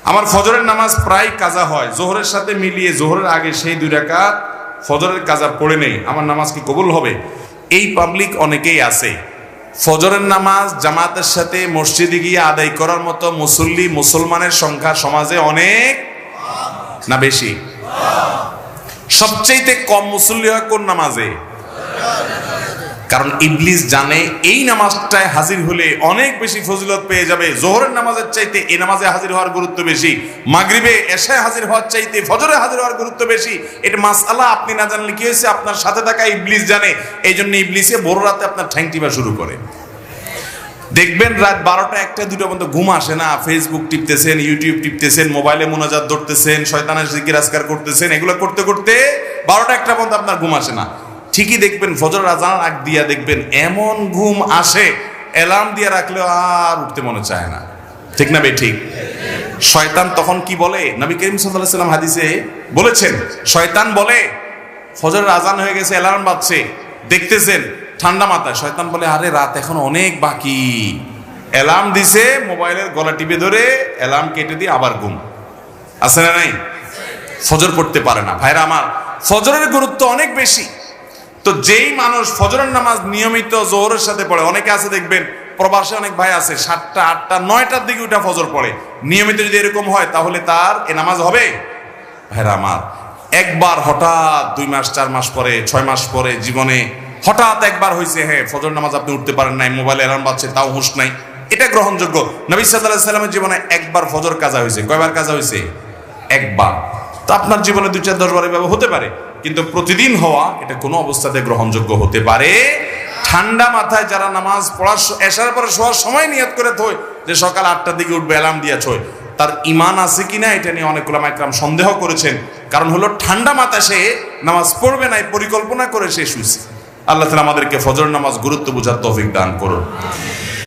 আমার ফজরের নামাজ প্রায় কাজা হয়, জোহরের সাথে মিলিয়ে জোহরের আগে সেই 2 রাকাত ফজরের কাজা পড়ে নেই, আমার নামাজ কি কবুল হবে? এই পাবলিক অনেকেই আছে। ফজরের নামাজ জামাতের সাথে মসজিদে গিয়ে আদায় করার মতো মুসল্লি মুসলমানের সংখ্যা সমাজে অনেক না বেশি? সবচেয়ে কম মুসল্লি হয় কোন নামাজে? কারণ ইবলিস জানে এই নামাজটায় হাজির হলে অনেক বেশি ফজিলত পেয়ে যাবে। জোহরের নামাজের চাইতে এই নামাজে হাজির হওয়ার গুরুত্ব বেশি, মাগরিবে এশায় হাজির হওয়ার চাইতে ফজরে হাজির হওয়ার গুরুত্ব বেশি। এটা মাসআলা আপনি না জানলে কি হয়েছে, আপনার সাথে থাকা ইবলিস জানে। এই জন্য ইবলিসে বড় রাতে আপনার ঠ্যাং টিপা শুরু করে। দেখবেন রাত 12টা 1টা 2টা পর্যন্ত ঘুম আসে না, ফেসবুক টিপতেছেন, ইউটিউব টিপতেছেন, মোবাইলে মুনাজাত ধরতেছেন, শয়তানের জিকির আজকার করতেছেন, এগুলো করতে করতে 12টা 1টা পর্যন্ত আপনার ঘুম আসে না। ঠিকই দেখবেন ফজরের আজান আগ দিয়া দেখবেন এমন ঘুম আসে, অ্যালার্ম দিয়ে রাখলেও আর উঠতে মনে চায় না। ঠিক না বে ঠিক? শয়তান তখন কি বলে? নবী করিম সাল্লাল্লাহু আলাইহি ওয়াসাল্লাম হাদিসে বলেছেন, শয়তান বলে ফজরের আজান হয়ে গেছে, অ্যালার্ম বাজছে, দেখতেছেন ঠান্ডা মাথায়, শয়তান বলে আরে রাত এখন অনেক বাকি। অ্যালার্ম দিছে, মোবাইলের গলা টিপে ধরে অ্যালার্ম কেটে দিয়ে আবার ঘুম। আছে না নাই? ফজর পড়তে পারে না। ভাইরা আমার, ফজরের গুরুত্ব অনেক বেশি। তো যেই মানুষ ফজরের নামাজ নিয়মিত জোহরের সাথে পড়ে, অনেকে আছে দেখবেন প্রবাসে অনেক ভাই আছে 7টা 8টা 9টার দিকে উঠা ফজর পড়ে, নিয়মিত যদি এরকম হয় তাহলে তার এ নামাজ হবে? ভাইরা আমার, একবার হঠাৎ 2 মাস 4 মাস পরে 6 মাস পরে জীবনে হঠাৎ একবার হয়েছে, হ্যাঁ ফজর নামাজ আপনি উঠতে পারেন নাই, মোবাইলে অ্যালার্ম বাজছে তাও হুঁশ নাই, এটা গ্রহণযোগ্য। নবী সাল্লাল্লাহু আলাইহি ওয়াসাল্লামের জীবনে একবার ফজর কাজা হয়েছে। কয়বার কাজা হয়েছে? একবার। তো আপনার জীবনে 2 4 10 বার এভাবে হতে পারে, কিন্তু প্রতিদিন হওয়া এটা কোনো অবস্থাতে গ্রহণযোগ্য হতে পারে। ঠান্ডা মাথায় যারা নামাজ পড়ার এশার পরে শোয়ার সময় নিয়ত করে থয় যে সকাল 8টার দিকে উঠবে, অ্যালার্ম দিয়ে থয়, তার ঈমান আছে কিনা এটা নিয়ে অনেক উলামা ইকরাম সন্দেহ করেছেন। কারণ হলো ঠান্ডা মাথায় সে নামাজ পড়বে না, পরিকল্পনা করে সে শুয়েছে। আল্লাহ তাআলা আমাদেরকে ফজর নামাজ গুরুত্ব বোঝার তৌফিক দান করুন।